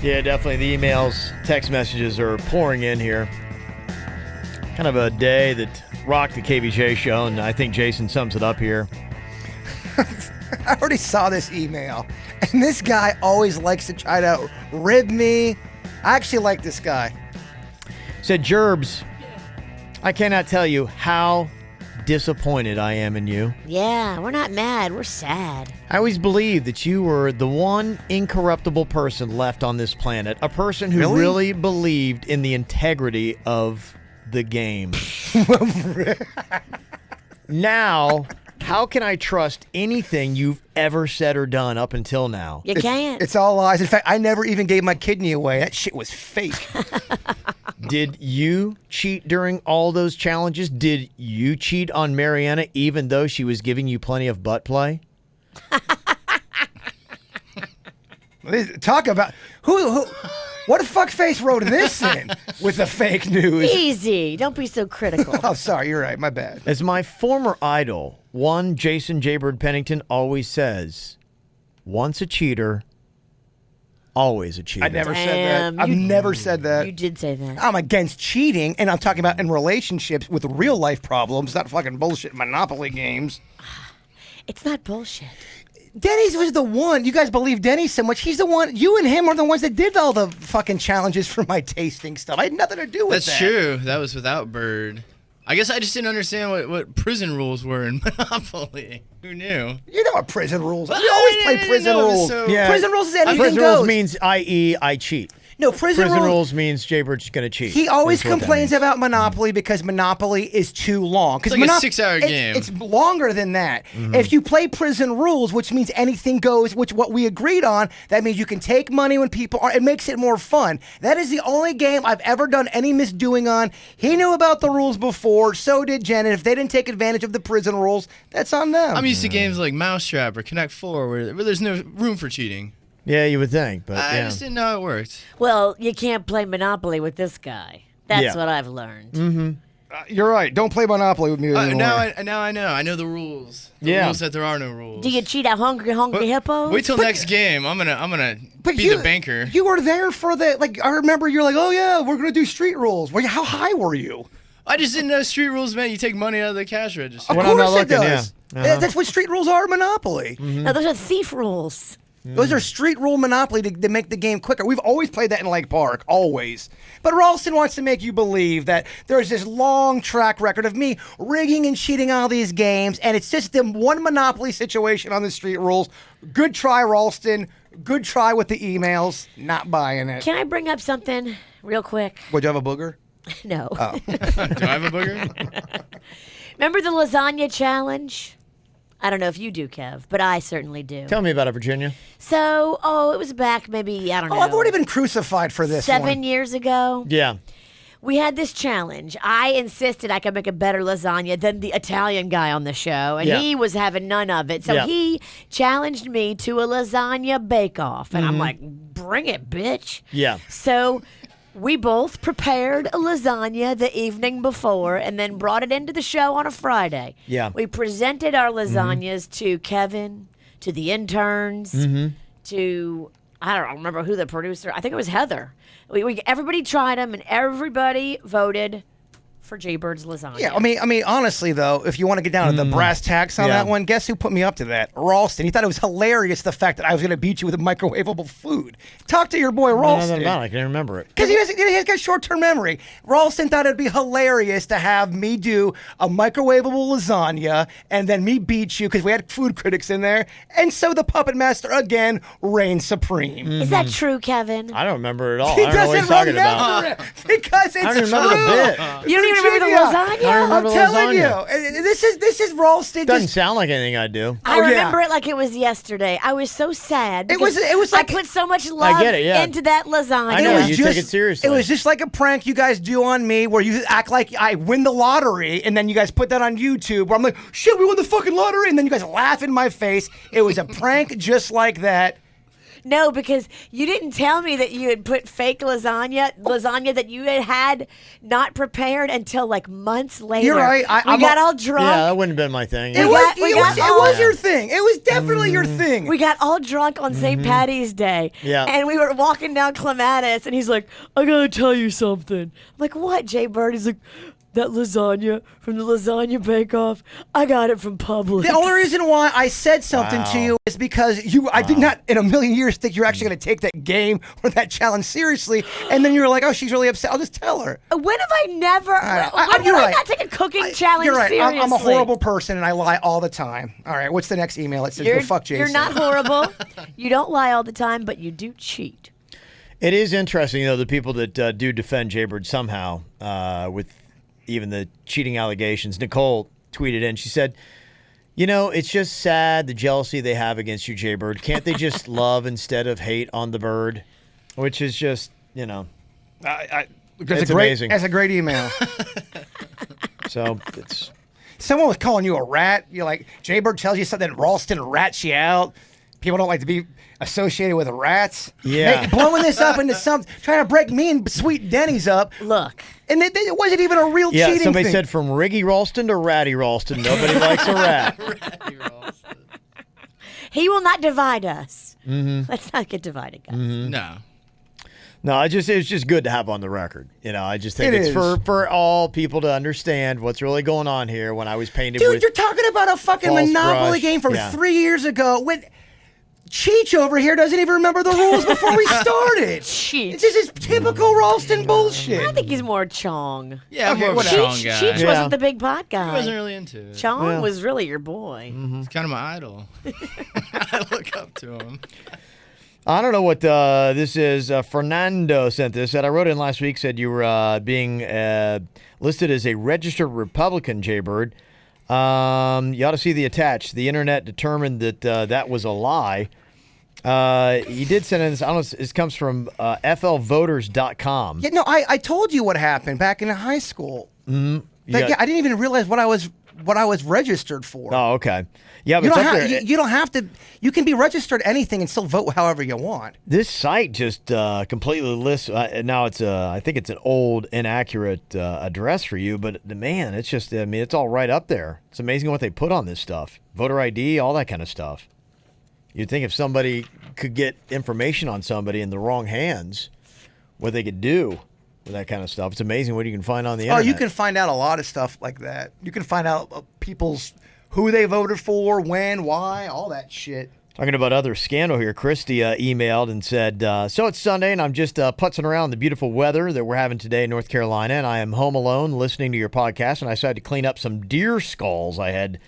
Yeah, definitely. The emails, text messages are pouring in here. Kind of a day that rocked the KVJ show, and I think Jason sums it up here. I already saw this email, and this guy always likes to try to rib me. I actually like this guy. Said, Gerbs, I cannot tell you how disappointed I am in you. Yeah, we're not mad. We're sad. I always believed that you were the one incorruptible person left on this planet. A person who really believed in the integrity of the game. Now, how can I trust anything you've ever said or done up until now? You can't. It's all lies. In fact, I never even gave my kidney away. That shit was fake. Did you cheat during all those challenges? Did you cheat on Mariana even though she was giving you plenty of butt play? Talk about who what a fuckface wrote this in with the fake news. Easy. Don't be so critical. Oh, sorry, you're right. My bad. As my former idol, one Jason Jaybird Pennington, always says, once a cheater, always a cheater. I never said that. I've never said that. You did say that. I'm against cheating, and I'm talking about in relationships with real life problems, not fucking bullshit Monopoly games. It's not bullshit. Denny's was the one. You guys believe Denny so much. He's the one. You and him are the ones that did all the fucking challenges for my tasting stuff. I had nothing to do with that. That's true. That was without Bird. I guess I just didn't understand what prison rules were in Monopoly. Who knew? You know what prison rules are. We always play prison rules. Yeah. Prison rules is anything Prison goes. rules means, i.e., I cheat. No, prison rules means Jaybir's going to cheat. He always That's what that complains means. about Monopoly because Monopoly is too long. It's like a 6-hour game. It's longer than that. If you play prison rules, which means anything goes, which what we agreed on, that means you can take money when people are. It makes it more fun. That is the only game I've ever done any misdoing on. He knew about the rules before, so did Jen. And if they didn't take advantage of the prison rules, that's on them. I'm used to games like Mousetrap or Connect 4 where there's no room for cheating. Yeah, you would think, but I yeah. just didn't know how it worked. Well, you can't play Monopoly with this guy. That's Yeah. what I've learned. Mm-hmm. You're right. Don't play Monopoly with me anymore. Now I know. I know the rules. The rules that there are no rules. Do you cheat at Hungry Hippo? Wait till next game. I'm gonna be the banker. You were there for the I remember you're like, oh yeah, we're gonna do street rules. Well, how high were you? I just didn't know street rules meant you take money out of the cash register. Of When I'm course not it looking, does. yeah. Uh-huh. That's what street rules are. Monopoly. No, those are thief rules. Those are street rule Monopoly to make the game quicker. We've always played that in Lake Park, always. But Ralston wants to make you believe that there's this long track record of me rigging and cheating all these games, and it's just the one Monopoly situation on the street rules. Good try, Ralston. Good try with the emails. Not buying it. Can I bring up something real quick? Would you have a booger? No. Oh. Do I have a booger? Remember the lasagna challenge? I don't know if you do, Kev, but I certainly do. Tell me about it, Virginia. So, it was back maybe, I don't know. Oh, I've already been crucified for this 7 years ago. Yeah. We had this challenge. I insisted I could make a better lasagna than the Italian guy on the show, and Yeah. he was having none of it. So Yeah. he challenged me to a lasagna bake-off, and I'm like, bring it, bitch. Yeah. So we both prepared a lasagna the evening before and then brought it into the show on a Friday. Yeah. We presented our lasagnas to Kevin, to the interns, to, I don't remember who the producer, I think it was Heather. Everybody tried them and everybody voted for Jaybird's lasagna. Yeah, I mean, honestly though, if you want to get down to the brass tacks on Yeah. that one, guess who put me up to that? Ralston. He thought it was hilarious the fact that I was going to beat you with a microwavable food. Talk to your boy Ralston. Nothing about it. I can't remember it. Because he has got short-term memory. Ralston thought it'd be hilarious to have me do a microwavable lasagna and then me beat you because we had food critics in there. And so the puppet master again reigned supreme. Is that true, Kevin? I don't remember it at all. He I don't know what he's doesn't talking about. remember it because it's I don't true. remember the bit. You don't even remember the Virginia, lasagna? I don't remember I'm the telling lasagna. you, this is Ralston. Doesn't Just, sound like anything I do. I Oh, yeah. remember it like it was yesterday. I was so sad. It was because like- I put so much love get it, yeah. into that lasagna. I know, was you take it seriously. It was just like a prank you guys do on me where you act like I win the lottery and then you guys put that on YouTube where I'm like, shit, we won the fucking lottery. And then you guys laugh in my face. It was a prank just like that. No, because you didn't tell me that you had put fake lasagna that you had not prepared until like months later. You're right. We got all drunk. Yeah, that wouldn't have been my thing. It was your thing. It was definitely your thing. We got all drunk on St. Patty's Day. Yeah. And we were walking down Clematis, and he's like, I gotta tell you something. I'm like, what, Jaybird? He's like, that lasagna from the Lasagna Bake-Off, I got it from Publix. The only reason why I said something to you is because I did not in a million years think you were actually going to take that game or that challenge seriously. And then you were like, oh, she's really upset. I'll just tell her. When have I never? right. When You're did I right. not take a cooking challenge You're right. seriously? I'm a horrible person and I lie all the time. All right. What's the next email? It says, go fuck Jason. You're not horrible. You don't lie all the time, but you do cheat. It is interesting, though, the people that do defend Jaybird somehow with even the cheating allegations. Nicole tweeted in, she said, you know, it's just sad the jealousy they have against you, Jaybird. Can't they just love instead of hate on the bird? Which is just, you know, it's amazing. That's a great email. So it's... Someone was calling you a rat. You're like, Jaybird tells you something, Ralston rats you out. People don't like to be associated with rats. Yeah. Blowing this up into something, trying to break me and Sweet Denny's up. Look. And it wasn't even a real Yeah, cheating somebody thing. said from Riggy Ralston to Ratty Ralston, nobody likes a rat. He will not divide us. Let's not get divided, guys. No. No, it's just good to have on the record. You know, I just think It it's is. for all people to understand what's really going on here. When I was painted Dude, with you're talking about a fucking false Monopoly brush. game from Yeah. 3 years ago when Cheech over here doesn't even remember the rules before we started. Cheech. This is typical Ralston bullshit. I think he's more Chong. Yeah, Okay, more of a whatever. Sean Cheech, guy. Cheech Yeah. wasn't the big pot guy. I wasn't really into it. Chong Yeah. was really your boy. He's kind of my idol. I look up to him. I don't know what this is. Fernando sent this. That I wrote in last week. Said you were being listed as a registered Republican, Jaybird. You ought to see the attached. The internet determined that that was a lie. He did send in this. I don't know. This comes from flvoters.com. Yeah, no, I told you what happened back in high school. You Like, got- yeah, I didn't even realize what I was registered for. Oh, okay. Yeah, but You it's don't, up have, there. you don't have to. You can be registered anything and still vote however you want. This site just completely lists. Now it's I think it's an old, inaccurate address for you, but man, it's just. I mean, it's all right up there. It's amazing what they put on this stuff. Voter ID, all that kind of stuff. You'd think if somebody could get information on somebody in the wrong hands, what they could do with that kind of stuff. It's amazing what you can find on the internet. Oh, you can find out a lot of stuff like that. You can find out people's who they voted for, when, why, all that shit. Talking about other scandal here, Christy emailed and said, so it's Sunday and I'm just putzing around in the beautiful weather that we're having today in North Carolina, and I am home alone listening to your podcast, and I decided to clean up some deer skulls I had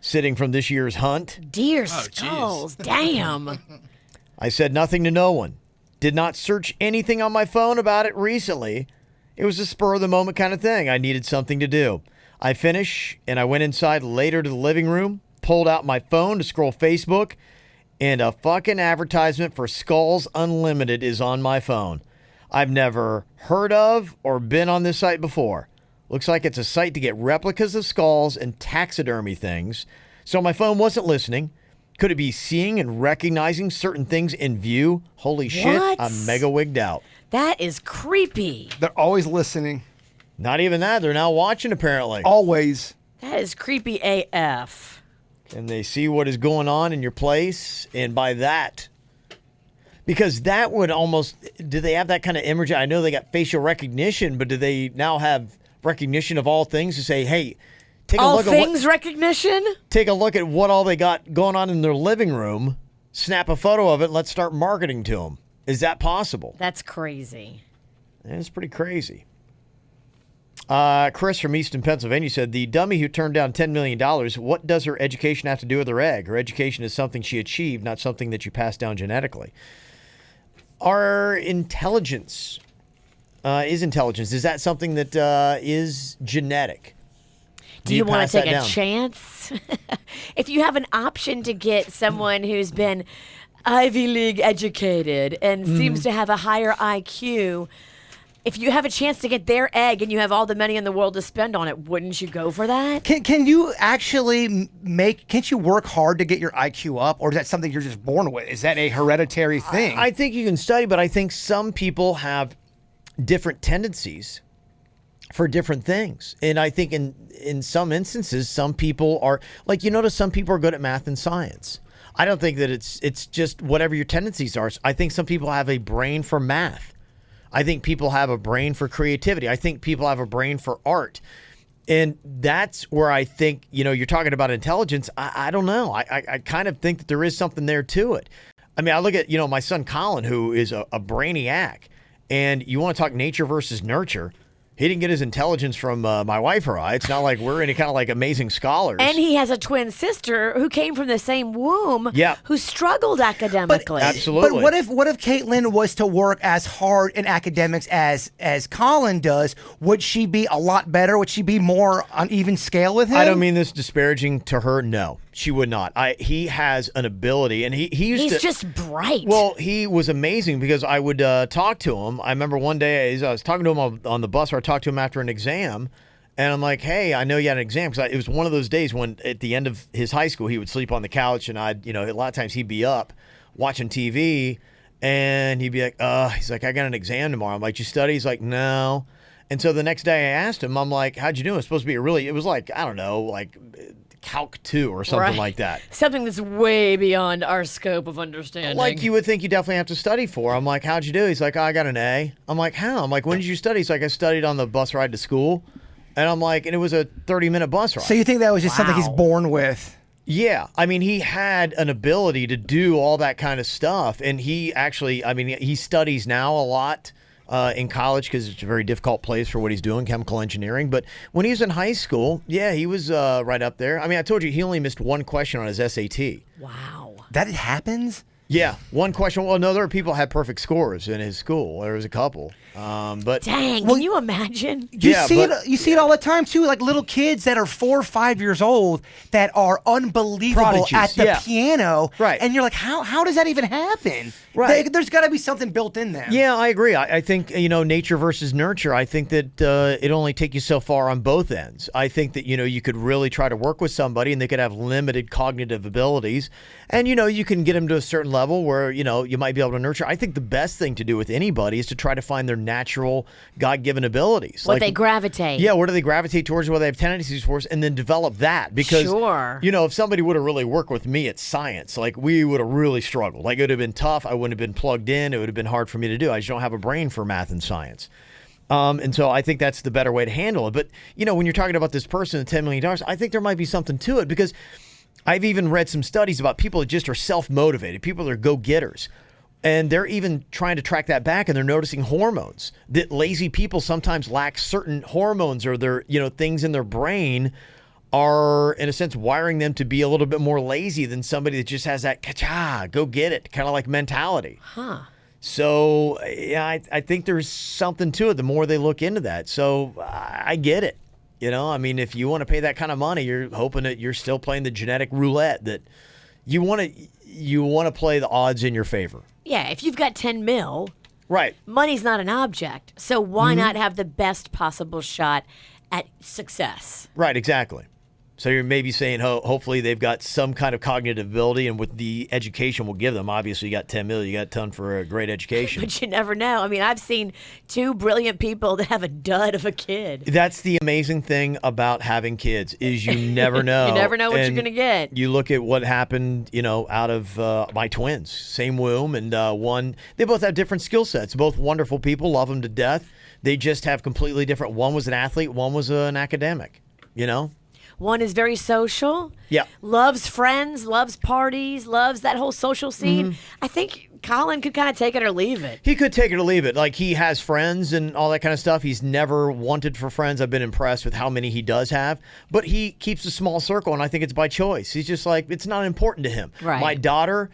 sitting from this year's hunt. Deer geez. skulls. Damn. I said nothing to no one. Did not search anything on my phone about it recently. It was a spur-of-the-moment kind of thing. I needed something to do. I finished, and I went inside later to the living room, pulled out my phone to scroll Facebook, and a fucking advertisement for Skulls Unlimited is on my phone. I've never heard of or been on this site before. Looks like it's a site to get replicas of skulls and taxidermy things. So my phone wasn't listening. Could it be seeing and recognizing certain things in view? Holy shit, What? I'm mega wigged out. That is creepy. They're always listening. Not even that. They're now watching, apparently. Always. That is creepy AF. And they see what is going on in your place. And by that, because that would almost, do they have that kind of imagery? I know they got facial recognition, but do they now have recognition of all things to say, hey, take a All look things recognition? take a look at what all they got going on in their living room, snap a photo of it, and let's start marketing to them. Is that possible? That's crazy. It's pretty crazy. Chris from Easton, Pennsylvania said, the dummy who turned down $10 million, what does her education have to do with her egg? Her education is something she achieved, not something that you pass down genetically. Our intelligence is intelligence. Is that something that is genetic? Do you want pass to take that a down? chance? If you have an option to get someone who's been Ivy League educated and seems to have a higher IQ, If you have a chance to get their egg and you have all the money in the world to spend on it, wouldn't you go for that? Can you actually can't you work hard to get your IQ up, or is that something you're just born with? Is that a hereditary thing? I think you can study, but I think some people have different tendencies for different things. And I think in some instances, some people are, like, you notice some people are good at math and science. I don't think that it's just whatever your tendencies are. I think some people have a brain for math. I think people have a brain for creativity. I think people have a brain for art. And that's where I think, you're talking about intelligence. I don't know. I kind of think that there is something there to it. I mean, I look at, my son Colin, who is a brainiac, and you want to talk nature versus nurture. He didn't get his intelligence from my wife or I. It's not like we're any kind of like amazing scholars. And he has a twin sister who came from the same womb who struggled academically. Absolutely. But what if Caitlin was to work as hard in academics as Colin does? Would she be a lot better? Would she be more on even scale with him? I don't mean this disparaging to her. No, she would not. He has an ability, and he's just bright. Well, he was amazing because I would talk to him. I remember one day I was talking to him on the bus, or I talked to him after an exam, and I'm like, hey, I know you had an exam, because it was one of those days when at the end of his high school he would sleep on the couch, and I'd, a lot of times he'd be up watching TV, and he'd be like, he's like, I got an exam tomorrow. I'm like, you study? He's like, no. And so the next day I asked him, I'm like, how'd you do? It was supposed to be it was like, I don't know, like Calc 2 or something like that. Something that's way beyond our scope of understanding. Like you would think you definitely have to study for. I'm like, how'd you do? He's like, I got an A. I'm like, how? I'm like, when did you study? He's like, I studied on the bus ride to school. And I'm like, and it was a 30-minute bus ride. So you think that was just something he's born with? Yeah. I mean, he had an ability to do all that kind of stuff. And he actually, he studies now a lot in college because it's a very difficult place for what he's doing, chemical engineering. But when he was in high school, he was right up there. I mean, I told you he only missed one question on his SAT. Wow. That happens? Yeah, one question. Well, no, there are people who had perfect scores in his school. There was a couple. But dang, can you imagine? You see it all the time too, like little kids that are 4 or 5 years old that are unbelievable prodigies, at the piano, right? And you're like, how does that even happen? Right. There's got to be something built in there. Yeah, I agree. I think nature versus nurture. I think that it only take you so far on both ends. I think that you could really try to work with somebody and they could have limited cognitive abilities, and you can get them to a certain level where you might be able to nurture. I think the best thing to do with anybody is to try to find their natural God-given abilities. What they gravitate. Yeah, where do they gravitate towards, what they have tendencies for, and then develop that. Because, if somebody would have really worked with me at science, like we would have really struggled. Like it would have been tough. I wouldn't have been plugged in. It would have been hard for me to do. I just don't have a brain for math and science. And so I think that's the better way to handle it. But, when you're talking about this person at $10 million, I think there might be something to it, because I've even read some studies about people that just are self-motivated, people that are go-getters. And they're even trying to track that back, and they're noticing hormones, that lazy people sometimes lack certain hormones, or their, things in their brain are, in a sense, wiring them to be a little bit more lazy than somebody that just has that ka-cha, go get it, kind of like mentality. Huh. So, yeah, I think there's something to it the more they look into that. So I get it. If you want to pay that kind of money, you're hoping that you're still playing the genetic roulette, that you want to play the odds in your favor. Yeah, if you've got 10 mil, right? Money's not an object, so why not have the best possible shot at success? Right, exactly. So you're maybe saying, hopefully they've got some kind of cognitive ability, and with the education we'll give them, obviously you got 10 million, you got a ton for a great education. But you never know. I've seen two brilliant people that have a dud of a kid. That's the amazing thing about having kids, is you never know. You never know what you're going to get. You look at what happened, out of my twins, same womb, and they both have different skill sets. Both wonderful people, love them to death. They just have completely different. One was an athlete, one was an academic, One is very social. Yeah. Loves friends, loves parties, loves that whole social scene. Mm-hmm. I think Colin could kind of take it or leave it. He could take it or leave it. Like, he has friends and all that kind of stuff. He's never wanted for friends. I've been impressed with how many he does have. But he keeps a small circle, and I think it's by choice. He's just like, it's not important to him. Right. My daughter,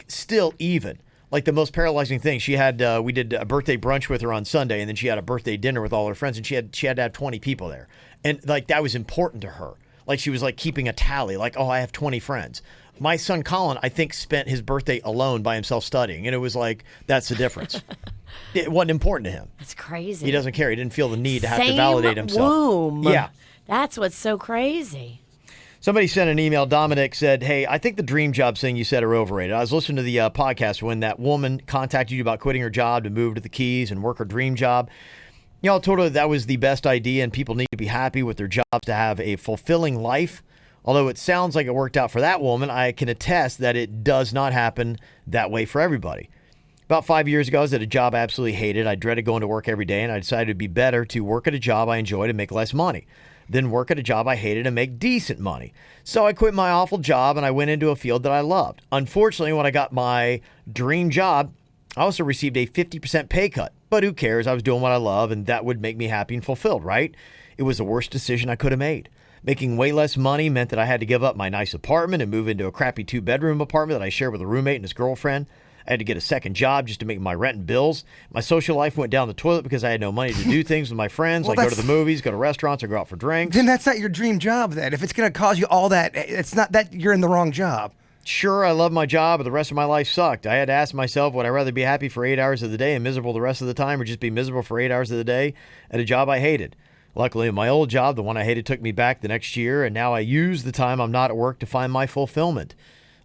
still even. Like, the most paralyzing thing, she had, we did a birthday brunch with her on Sunday, and then she had a birthday dinner with all her friends, and she had to have 20 people there. And, that was important to her. She was, keeping a tally. I have 20 friends. My son Colin, I think, spent his birthday alone by himself studying. And it was that's the difference. It wasn't important to him. That's crazy. He doesn't care. He didn't feel the need to have to Same validate himself. womb. Yeah. That's what's so crazy. Somebody sent an email. Dominic said, hey, I think the dream job thing you said are overrated. I was listening to the podcast when that woman contacted you about quitting her job to move to the Keys and work her dream job. Y'all told her that was the best idea and people need to be happy with their jobs to have a fulfilling life. Although it sounds like it worked out for that woman, I can attest that it does not happen that way for everybody. About 5 years ago, I was at a job I absolutely hated. I dreaded going to work every day, and I decided it'd be better to work at a job I enjoyed and make less money than work at a job I hated and make decent money. So I quit my awful job, and I went into a field that I loved. Unfortunately, when I got my dream job, I also received a 50% pay cut. But who cares? I was doing what I love, and that would make me happy and fulfilled, right? It was the worst decision I could have made. Making way less money meant that I had to give up my nice apartment and move into a crappy 2-bedroom apartment that I shared with a roommate and his girlfriend. I had to get a second job just to make my rent and bills. My social life went down the toilet because I had no money to do things with my friends, like go to the movies, go to restaurants, or go out for drinks. Then that's not your dream job then. If it's going to cause you all that, it's not that you're in the wrong job. Sure, I love my job, but the rest of my life sucked. I had to ask myself, would I rather be happy for 8 hours of the day and miserable the rest of the time, or just be miserable for 8 hours of the day at a job I hated? Luckily, my old job, the one I hated, took me back the next year, and now I use the time I'm not at work to find my fulfillment.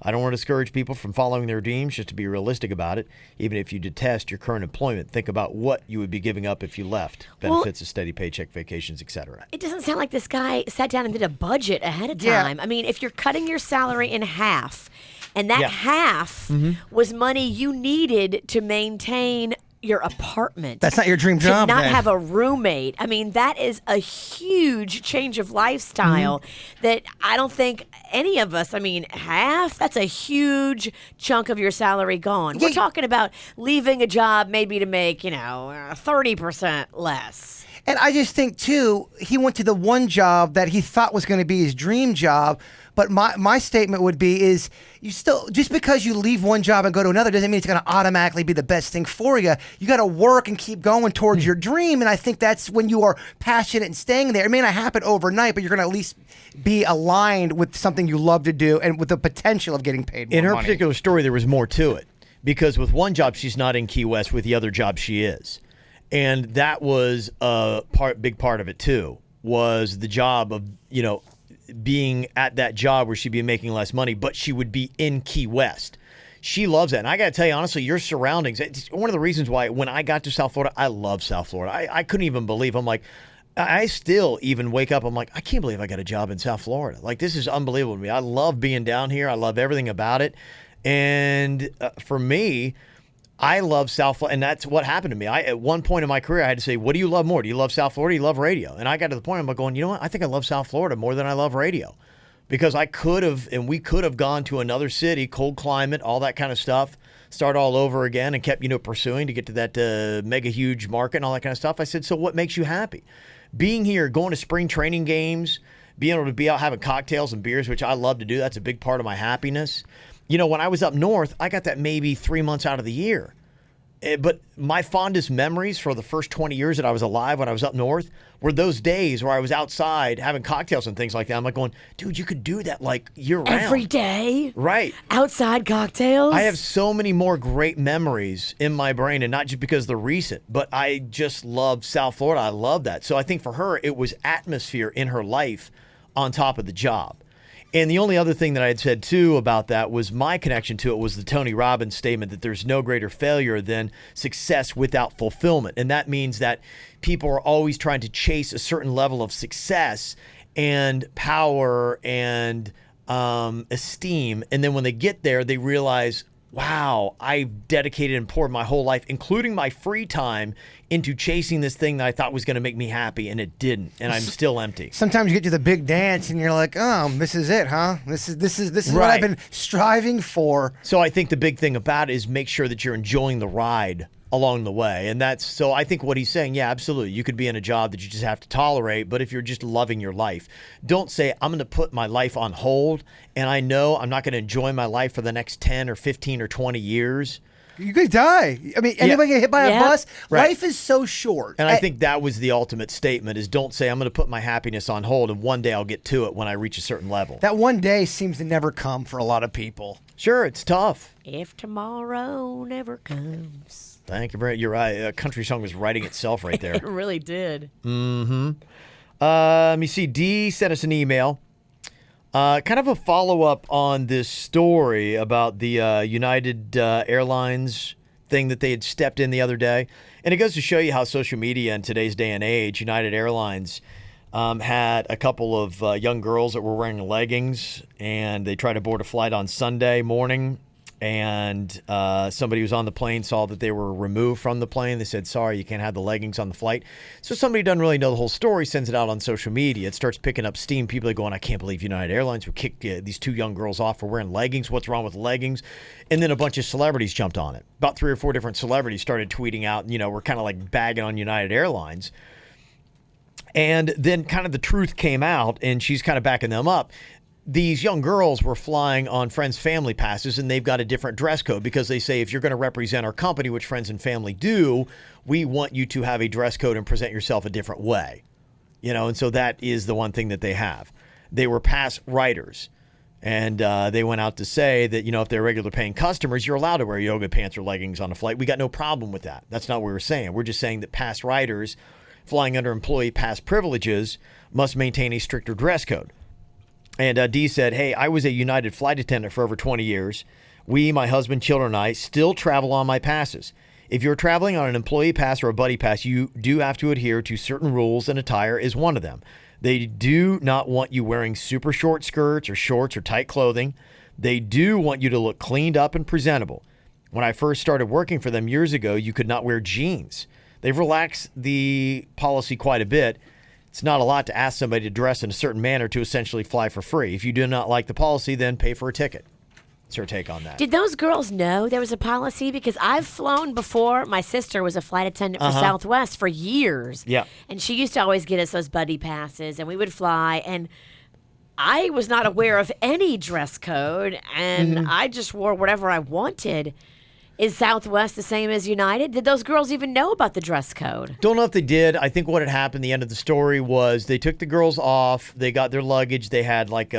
I don't want to discourage people from following their dreams, just to be realistic about it. Even if you detest your current employment, think about what you would be giving up if you left. Benefits, a steady paycheck, vacations, etc. It doesn't sound like this guy sat down and did a budget ahead of Yeah. time. I mean, if you're cutting your salary in half, and that half was money you needed to maintain your apartment. That's not your dream job, To not then. have a roommate. I mean, that is a huge change of lifestyle that I don't think any of us, I mean, half, that's a huge chunk of your salary gone. We're talking about leaving a job maybe to make, 30% less. And I just think, too, he went to the one job that he thought was going to be his dream job. But my statement would be is you still, just because you leave one job and go to another doesn't mean it's going to automatically be the best thing for you. You got to work and keep going towards your dream. And I think that's when you are passionate and staying there. It may not happen overnight, but you're going to at least be aligned with something you love to do and with the potential of getting paid more In her money. particular story, there was more to it. Because with one job, she's not in Key West. With the other job, she is. And that was a big part of it, too, was the job of, being at that job where she'd be making less money, but she would be in Key West. She loves that. And I got to tell you, honestly, your surroundings, it's one of the reasons why when I got to South Florida, I love South Florida. I couldn't even believe. I'm like, I still even wake up, I'm like, I can't believe I got a job in South Florida. Like, this is unbelievable to me. I love being down here. I love everything about it. And for me, I love South Florida, and that's what happened to me. At one point in my career, I had to say, what do you love more? Do you love South Florida or do you love radio? And I got to the point, I'm like going, you know what? I think I love South Florida more than I love radio. Because I could have, and we could have gone to another city, cold climate, all that kind of stuff, start all over again and kept, pursuing to get to that mega huge market and all that kind of stuff. I said, so what makes you happy? Being here, going to spring training games, being able to be out having cocktails and beers, which I love to do. That's a big part of my happiness. When I was up north, I got that maybe 3 months out of the year. But my fondest memories for the first 20 years that I was alive when I was up north were those days where I was outside having cocktails and things like that. I'm like going, dude, you could do that like year round. Every day? Right. Outside cocktails? I have so many more great memories in my brain, and not just because they're recent, but I just love South Florida. I love that. So I think for her, it was atmosphere in her life on top of the job. And the only other thing that I had said, too, about that was my connection to it was the Tony Robbins statement that there's no greater failure than success without fulfillment. And that means that people are always trying to chase a certain level of success and power and esteem. And then when they get there, they realize, wow, I've dedicated and poured my whole life, including my free time, into chasing this thing that I thought was going to make me happy, and it didn't, and I'm still empty. Sometimes you get to the big dance and you're like, oh, this is it, huh? This is what Right. I've been striving for. So I think the big thing about it is make sure that you're enjoying the ride along the way. And that's, so I think what he's saying, yeah, absolutely. You could be in a job that you just have to tolerate, but if you're just loving your life, don't say, I'm going to put my life on hold, and I know I'm not going to enjoy my life for the next 10 or 15 or 20 years. You could die. I mean, anybody get hit by a bus? Right. Life is so short. And I think that was the ultimate statement, is don't say, I'm going to put my happiness on hold, and one day I'll get to it when I reach a certain level. That one day seems to never come for a lot of people. Sure, it's tough. If tomorrow never comes. Thank you very. You're right. A country song was writing itself right there. It really did. Let me see. D sent us an email. Kind of a follow-up on this story about the United Airlines thing that they had stepped in the other day. And it goes to show you how social media in today's day and age, United Airlines had a couple of young girls that were wearing leggings, and they tried to board a flight on Sunday morning. And somebody who was on the plane saw that they were removed from the plane. They said, sorry, you can't have the leggings on the flight. So somebody who doesn't really know the whole story sends it out on social media. It starts picking up steam. People are going, I can't believe United Airlines would kick these two young girls off for wearing leggings. What's wrong with leggings? And then a bunch of celebrities jumped on it. About 3 or 4 different celebrities started tweeting out, we're kind of like bagging on United Airlines. And then kind of the truth came out, and she's kind of backing them up. These young girls were flying on Friends Family passes, and they've got a different dress code because they say if you're going to represent our company, which Friends and Family do, we want you to have a dress code and present yourself a different way. And so that is the one thing that they have. They were pass writers, and they went out to say that, if they're regular paying customers, you're allowed to wear yoga pants or leggings on a flight. We got no problem with that. That's not what we were saying. We're just saying that pass writers flying under employee pass privileges must maintain a stricter dress code. And D said, hey, I was a United flight attendant for over 20 years. We, my husband, children, and I still travel on my passes. If you're traveling on an employee pass or a buddy pass, you do have to adhere to certain rules, and attire is one of them. They do not want you wearing super short skirts or shorts or tight clothing. They do want you to look cleaned up and presentable. When I first started working for them years ago, you could not wear jeans. They've relaxed the policy quite a bit. It's not a lot to ask somebody to dress in a certain manner to essentially fly for free. If you do not like the policy, then pay for a ticket. What's her take on that? Did those girls know there was a policy? Because I've flown before. My sister was a flight attendant for Southwest for years. Yeah. And she used to always get us those buddy passes, and we would fly. And I was not aware of any dress code, and I just wore whatever I wanted. Is Southwest the same as United? Did those girls even know about the dress code? Don't know if they did. I think what had happened, the end of the story, was they took the girls off. They got their luggage. They had like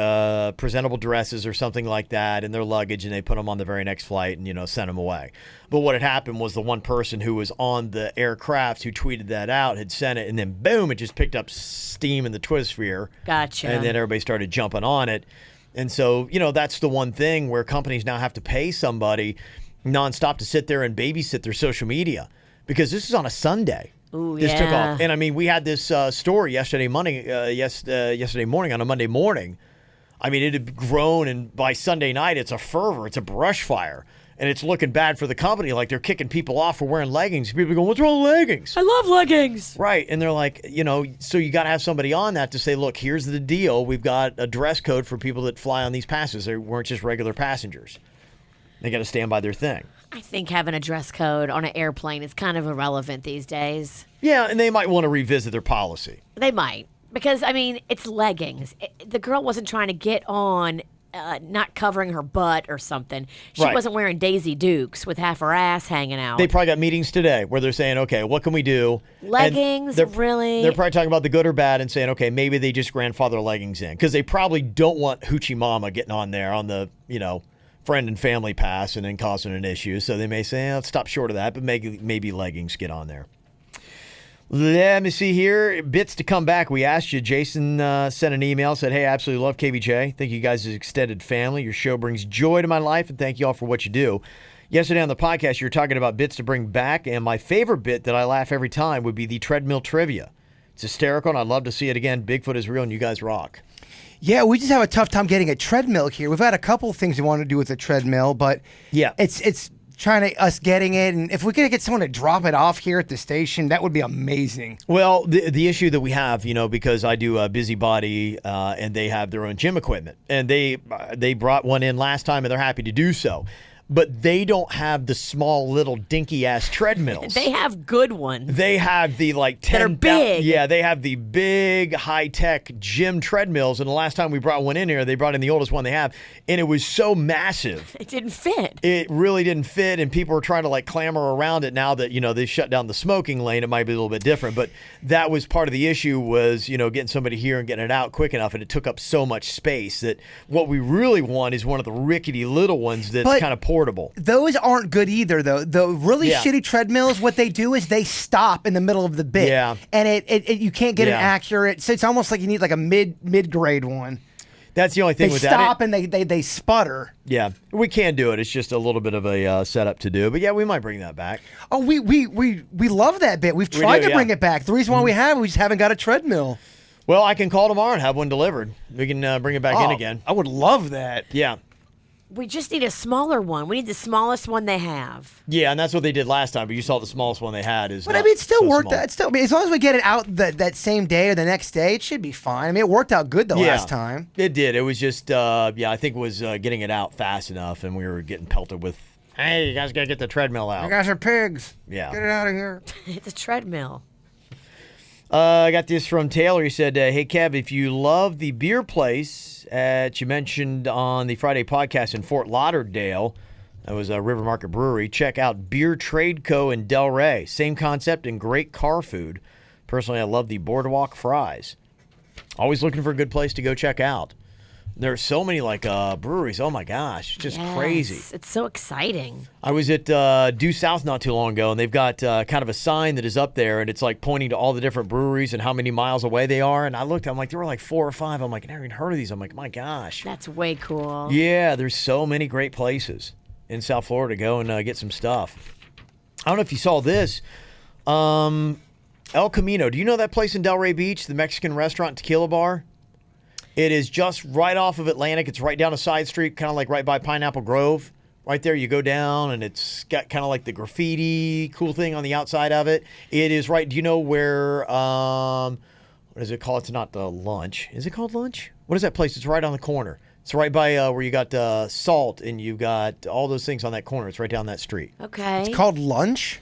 presentable dresses or something like that in their luggage, and they put them on the very next flight and, sent them away. But what had happened was the one person who was on the aircraft who tweeted that out had sent it, and then boom, it just picked up steam in the Twisphere. Gotcha. And then everybody started jumping on it. And so, that's the one thing where companies now have to pay somebody nonstop to sit there and babysit their social media, because this is on a Sunday. Ooh, this took yeah. off. And I mean, we had this story yesterday morning on a Monday morning. I mean, it had grown, and by Sunday night, it's a fervor. It's a brush fire. And it's looking bad for the company. Like, they're kicking people off for wearing leggings. People are going, what's wrong with leggings? I love leggings. Right. And they're like, so you got to have somebody on that to say, look, here's the deal. We've got a dress code for people that fly on these passes. They weren't just regular passengers. They got to stand by their thing. I think having a dress code on an airplane is kind of irrelevant these days. Yeah, and they might want to revisit their policy. They might. Because, it's leggings. The girl wasn't trying to get on not covering her butt or something. She Right. wasn't wearing Daisy Dukes with half her ass hanging out. They probably got meetings today where they're saying, okay, what can we do? And Leggings, really? They're probably talking about the good or bad and saying, okay, maybe they just grandfather leggings in. Because they probably don't want Hoochie Mama getting on there on the, friend and family pass and then causing an issue. So they may say, let's stop short of that, but maybe leggings get on there. Let me see here. Bits to come back. We asked you. Jason sent an email, said, hey, I absolutely love KVJ. Thank you guys as extended family. Your show brings joy to my life, and thank you all for what you do. Yesterday on the podcast, you were talking about bits to bring back, and my favorite bit that I laugh every time would be the treadmill trivia. It's hysterical, and I'd love to see it again. Bigfoot is real, and you guys rock. Yeah, we just have a tough time getting a treadmill here. We've had a couple of things we want to do with the treadmill, but Yeah. it's trying to us getting it, and if we could get someone to drop it off here at the station, that would be amazing. Well, the issue that we have, because I do a busybody, and they have their own gym equipment, and they brought one in last time, and they're happy to do so. but they don't have the small little dinky ass treadmills. They have good ones. They have the like 10 that are big. Yeah, they have the big high tech gym treadmills. And the last time we brought one in here, they brought in the oldest one they have, and it was so massive. It didn't fit. It really didn't fit, and people are trying to like clamor around it now that they shut down the smoking lane. It might be a little bit different, but that was part of the issue was getting somebody here and getting it out quick enough, and it took up so much space that what we really want is one of the rickety little ones that's kind of portable. Those aren't good either, though. The really Yeah. shitty treadmills, what they do is they stop in the middle of the bit. Yeah. And it you can't get an Yeah. accurate. So it's almost like you need like a mid grade one. That's the only thing They with stop that. and they sputter. Yeah, we can do it. It's just a little bit of a setup to do, but yeah, we might bring that back. Oh, we love that bit. We've tried to bring it back. The reason why we just haven't got a treadmill. Well, I can call tomorrow and have one delivered. We can bring it back in Oh, again. I would love that. Yeah. We just need a smaller one. We need the smallest one they have. Yeah, and that's what they did last time, but you saw the smallest one they had is But I not mean, it still so worked. small. It's still, I mean, as long as we get it out that same day or the next day, it should be fine. I mean, it worked out good the last time. It did. It was just, I think it was getting it out fast enough, and we were getting pelted with, hey, you guys got to get the treadmill out. You guys are pigs. Yeah. Get it out of here. It's a treadmill. I got this from Taylor. He said, hey, Kev, if you love the beer place that you mentioned on the Friday podcast in Fort Lauderdale, that was a River Market Brewery, check out Beer Trade Co. in Delray. Same concept and great car food. Personally, I love the Boardwalk fries. Always looking for a good place to go check out. There are so many breweries. Oh my gosh, it's just crazy. It's so exciting. I was at Due South not too long ago, and they've got kind of a sign that is up there, and it's like pointing to all the different breweries and how many miles away they are. And I looked, I'm like, there were like 4 or 5. I'm like, I never even heard of these. I'm like, my gosh. That's way cool. Yeah, there's so many great places in South Florida to go and get some stuff. I don't know if you saw this. El Camino. Do you know that place in Delray Beach, the Mexican restaurant and tequila bar? It is just right off of Atlantic. It's right down a side street, kind of like right by Pineapple Grove. Right there, you go down, and it's got kind of like the graffiti cool thing on the outside of it. It is right. Do you know where? What is it called? It's not the Lunch. Is it called Lunch? What is that place? It's right on the corner. It's right by where you got Salt, and you got all those things on that corner. It's right down that street. Okay. It's called Lunch.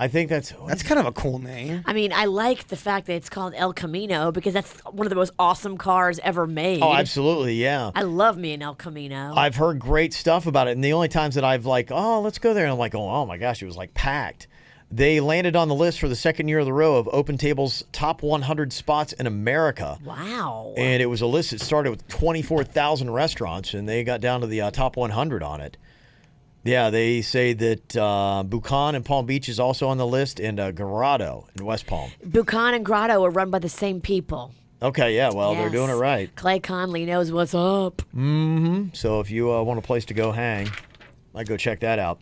I think that's That's kind of a cool name. I mean, I like the fact that it's called El Camino because that's one of the most awesome cars ever made. Oh, absolutely, yeah. I love me an El Camino. I've heard great stuff about it, and the only times that I've let's go there, and I'm like, oh my gosh, it was like packed. They landed on the list for the second year of the row of Open Table's top 100 spots in America. Wow. And it was a list that started with 24,000 restaurants, and they got down to the top 100 on it. Yeah, they say that Bucan in Palm Beach is also on the list, and Grotto in West Palm. Bucan and Grotto are run by the same people. Okay, yeah, well, they're Yes. doing it right. Clay Conley knows what's up. So if you want a place to go hang, I'd go check that out.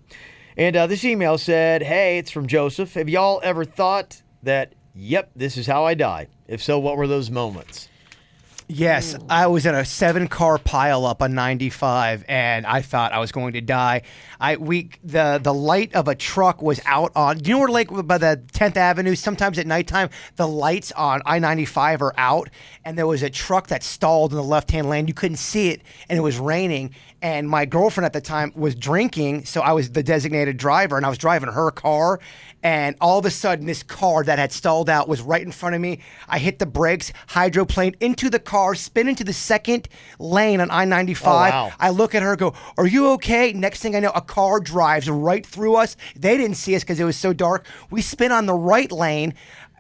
And this email said, hey, it's from Joseph. Have y'all ever thought that, yep, this is how I die? If so, what were those moments? Yes, I was in a 7-car pileup on 95, and I thought I was going to die. The light of a truck was out on. Do you know where, like, by the 10th Avenue? Sometimes at nighttime, the lights on I-95 are out, and there was a truck that stalled in the left-hand lane. You couldn't see it, and it was raining. And my girlfriend at the time was drinking, so I was the designated driver, and I was driving her car. And all of a sudden, this car that had stalled out was right in front of me. I hit the brakes, hydroplaned into the car, spin into the second lane on I-95. Oh, wow. I look at her, go, are you okay? Next thing I know, a car drives right through us. They didn't see us because it was so dark. We spin on the right lane.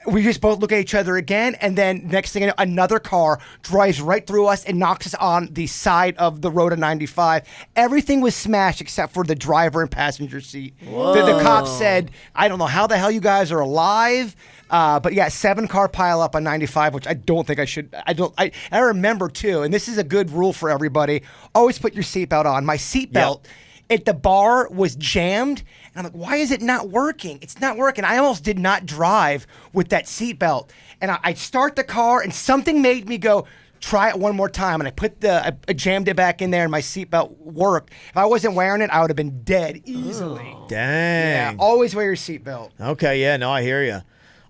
We just both look at each other again, and then next thing I know, another car drives right through us and knocks us on the side of the road of 95. Everything was smashed except for the driver and passenger seat. The cop said, I don't know how the hell you guys are alive. But yeah, 7-car pileup on 95, which I don't think I should. I remember too, and this is a good rule for everybody. Always put your seatbelt on. My seatbelt at the bar was jammed. And I'm like, why is it not working? It's not working. I almost did not drive with that seatbelt. And I start the car, and something made me go, try it one more time. And I jammed it back in there, and my seatbelt worked. If I wasn't wearing it, I would have been dead easily. Dang. Yeah, always wear your seatbelt. Okay, yeah, no, I hear you.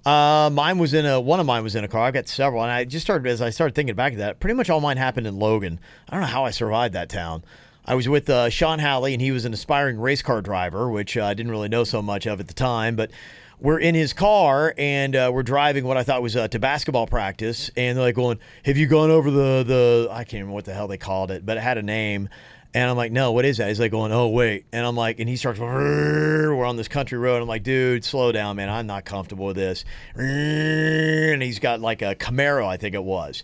One of mine was in a car. I've got several, and as I started thinking back to that, pretty much all mine happened in Logan. I don't know how I survived that town. I was with Sean Halley, and he was an aspiring race car driver, which I didn't really know so much of at the time. But we're in his car, and we're driving what I thought was to basketball practice. And they're like going, have you gone over the I can't remember what the hell they called it, but it had a name. And I'm like, no, what is that? He's like going, oh, wait. And I'm like, and he starts, we're on this country road. I'm like, dude, slow down, man. I'm not comfortable with this. And he's got like a Camaro, I think it was.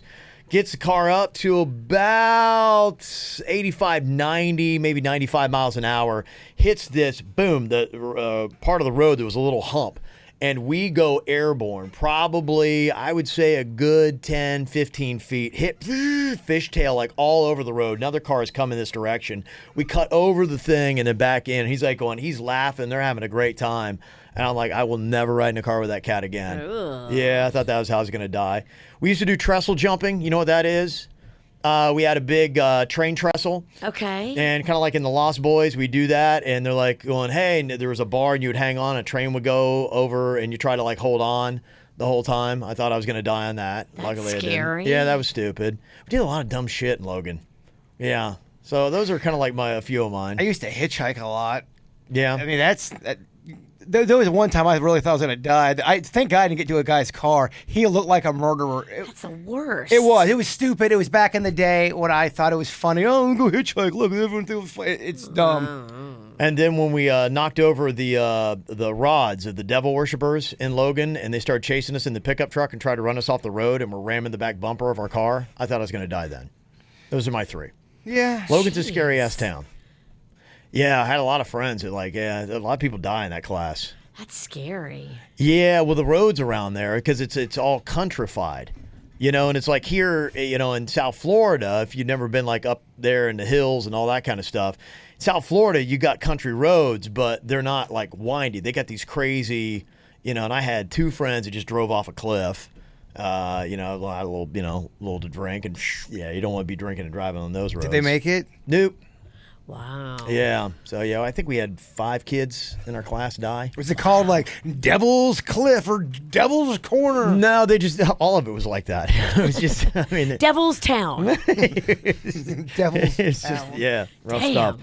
Gets the car up to about 85, 90, maybe 95 miles an hour. Hits this, boom, the part of the road that was a little hump. And we go airborne, probably, I would say a good 10, 15 feet. Hit fishtail like all over the road. Another car is coming this direction. We cut over the thing and then back in. He's like going, he's laughing. They're having a great time. And I'm like, I will never ride in a car with that cat again. Ugh. Yeah, I thought that was how I was going to die. We used to do trestle jumping. You know what that is? We had a big train trestle. Okay. And kind of like in the Lost Boys, we do that. And they're like going, hey, and there was a bar and you would hang on. A train would go over and you try to like hold on the whole time. I thought I was going to die on that. That's Luckily scary. I didn't. Yeah, that was stupid. We did a lot of dumb shit in Logan. Yeah. So those are kind of like a few of mine. I used to hitchhike a lot. Yeah. I mean, there was one time I really thought I was going to die. Thank God I didn't get to a guy's car. He looked like a murderer. That's the worst. It was stupid. It was back in the day when I thought it was funny. Oh, go hitchhike. Look, everyone thinks it's dumb. And then when we knocked over the rods of the devil worshippers in Logan, and they started chasing us in the pickup truck and tried to run us off the road, and we're ramming the back bumper of our car, I thought I was going to die then. Those are my three. Yeah. Logan's a scary-ass town. Yeah, I had a lot of friends that a lot of people die in that class. That's scary. Yeah, well, the roads around there, because it's all countrified, and it's like here, in South Florida, if you've never been like up there in the hills and all that kind of stuff, South Florida, you got country roads, but they're not like windy. They got these crazy, and I had two friends that just drove off a cliff. Had a little to drink, and yeah, you don't want to be drinking and driving on those roads. Did they make it? Nope. Wow. Yeah. So I think we had 5 kids in our class die. Was it called like Devil's Cliff or Devil's Corner? No, they just all of it was like that. It was just, Devil's Town. Devil's it's just, Town. rough Damn. stuff.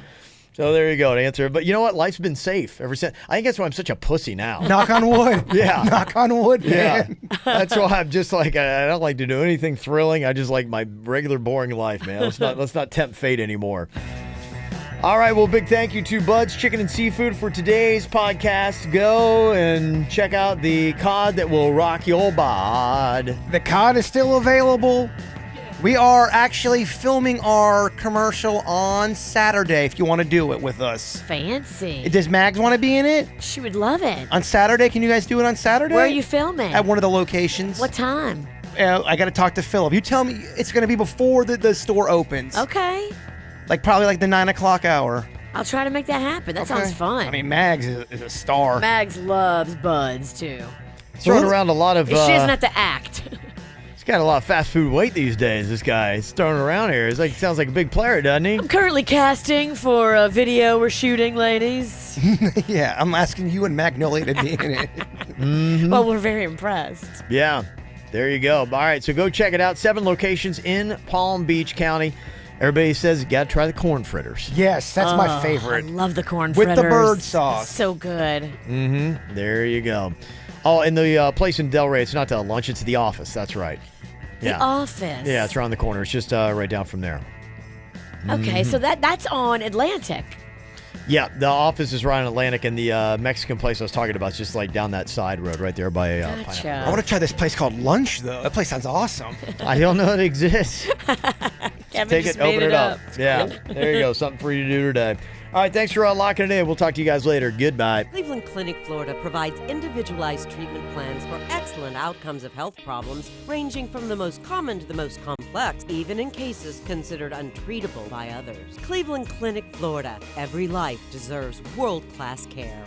So there you go, to answer. But you know what? Life's been safe ever since. I think that's why I'm such a pussy now. Knock on wood. Yeah. Knock on wood, Yeah, man. that's why I'm just like I don't like to do anything thrilling. I just like my regular boring life, man. Let's not tempt fate anymore. All right, well, big thank you to Bud's Chicken and Seafood for today's podcast. Go and check out the cod that will rock your bod. The cod is still available. We are actually filming our commercial on Saturday if you want to do it with us. Fancy. Does Mags want to be in it? She would love it. On Saturday? Can you guys do it on Saturday? Where are you filming? At one of the locations. What time? I got to talk to Philip. You tell me it's going to be before the store opens. Okay. Probably like the 9 o'clock hour. I'll try to make that happen. That sounds fun. I mean, Mags is a star. Mags loves buds, too. Throwing around a lot of. She doesn't have to act. He's got a lot of fast food weight these days. This guy, he's throwing around here. Sounds like a big player, doesn't he? I'm currently casting for a video we're shooting, ladies. Yeah, I'm asking you and Magnolia to be in it. Well, we're very impressed. Yeah, there you go. All right, so go check it out. 7 locations in Palm Beach County. Everybody says you got to try the corn fritters. Yes, that's my I favorite. love the corn With fritters. the bird sauce. It's so good. There you go. Oh, and the place in Delray, it's not the lunch, it's the office. That's right. Yeah. The office. Yeah, it's around the corner. It's just right down from there. Okay, so that's on Atlantic. Yeah, the office is right on Atlantic, and the Mexican place I was talking about is just like down that side road right there by Gotcha. Pineapple I want to try this place called Lunch, though. That place sounds awesome. I don't know it exists. Kevin Take just it, open made it up. Yeah, there you go. Something for you to do today. All right, thanks for locking it in. We'll talk to you guys later. Goodbye. Cleveland Clinic Florida provides individualized treatment plans for excellent outcomes of health problems, ranging from the most common to the most complex, even in cases considered untreatable by others. Cleveland Clinic Florida. Every life deserves world-class care.